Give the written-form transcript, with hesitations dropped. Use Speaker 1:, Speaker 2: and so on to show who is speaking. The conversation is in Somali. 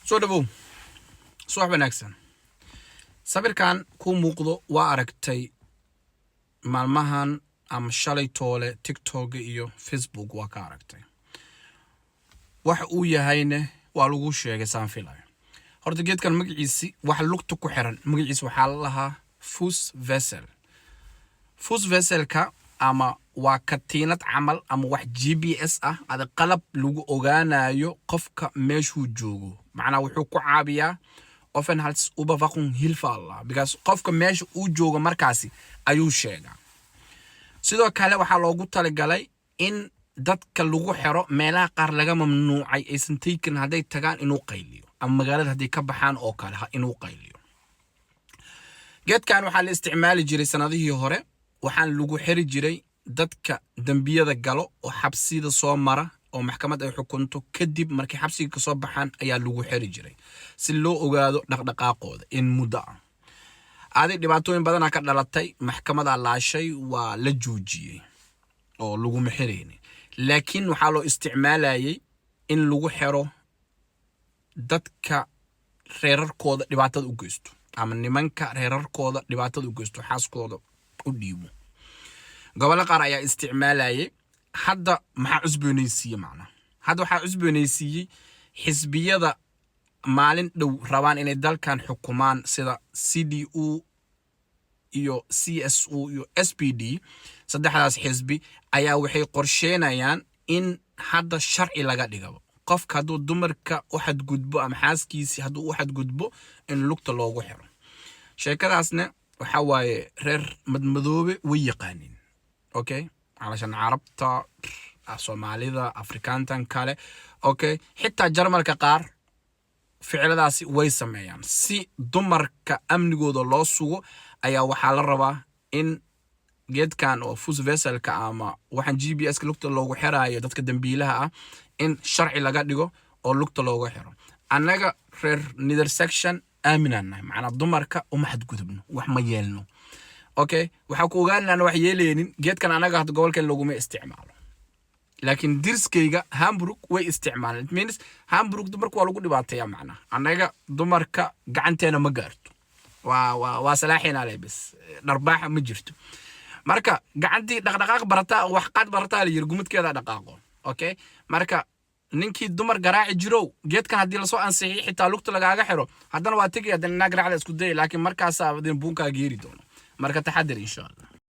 Speaker 1: soo dhawow subax wanaagsan sawirkan ku muuqdo waa aragtay maalmahan ama shalay toole TikTok iyo Facebook waa ka aragtay wax uu yahayna waa lagu sheegay saan filayo horta geedkan magaciisi wax lugta ku xiran magaciisi waxa la lahaa Fuß Vesselka ama waa katiinad camal ama wax GPS ah ada qalab lagu ogaanayo qofka meeshuu joogo macnaa wuxuu ku caabiyaa often hals Überwachung Hilfe Allah because qofka meesha uu joogo markaasi ayuu sheegaa sidoo kale waxa loogu talagalay in dadka lagu xiro meelaha qaar laga mamnuucay aysan taken haday tagaan inuu qayliyo ama magaalada haday ka baxaan oo kale inuu qayliyo geedkan waxa la isticmaali jiray sanadihii hore waxaan lagu xiri jiray dadka dambiyada galo oo xabsida soo mara oo maxkamad ay xukunto kadib markii xabsiga ka soo baxaan ayaa lagu xiri jiray si loo ogaado dhaqdhaqaaqooda in muddo aadi dhibaatooyin badan ka dhalatay maxkamada laashay waa la joojiyay oo lagu xireen laakiin waxa loo isticmaalayay in lagu xiro dadka reerarkooda dhibaatada u geysto ama nimanka reerarkooda dhibaatada u geysto xaaskooda u dhiibo gobol qaar ayaa isticmaalayay hadda maxaa cusboonaysiiyay macna hadda waxa cusboonaysiiyay xisbiyada maalin dhow rabaan inay dalkan xukumaan sida CDU iyo CSU iyo SPD saddexdaas xisbi ayaa waxay qorsheenayaan in hadda sharci laga dhigo qofka haduu dumarka u xadgudbo ama xaaskiisi haduu u xadgudbo in lugta loogu xiro sheekadaasna waxa waaye reer madmadoobe way yaqaaniin okay علشان عربتا Soomaalida Afrikaantan kale okay xitaa Jarmalka qaar ficiladaasi way sameeyaan si dumarka amnigooda loo sugo ayaa waxa la rabaa in geedkan oo Fuß Vesselka ama waxan GPS ka lugta loogu xiraayo dadka dambiilaha ah in sharci laga dhigo oo lugta loogu xiro anaga reer neither section aaminana macna dumarka uma xadgudubno wax ma yeelno okay waxa ku ogaanana wax yeeleenin geedkan anaga had gobolkan laguma isticmaalo laakiin dirskeyga Hamburg way isticmaalaan it means Hamburg dumarku waa lagu dhibaateeyaa macna anaga dumarka gacanteena ma gaarto waa salaaxina leebis darbaax ma jirto marka gacantii dhaqdhaqaaq barata wax qad barata la yirgumidkeeda dhaqaaqo okay marka ninkii dumar garaaci jiro geedkan hadii la soo ansixiyo xitaa lugta lagaaga xiro haddana waa tagi haddana naag raacda isku day laakiin markaas aadin buunka geeri doono marka taxadir insha Allah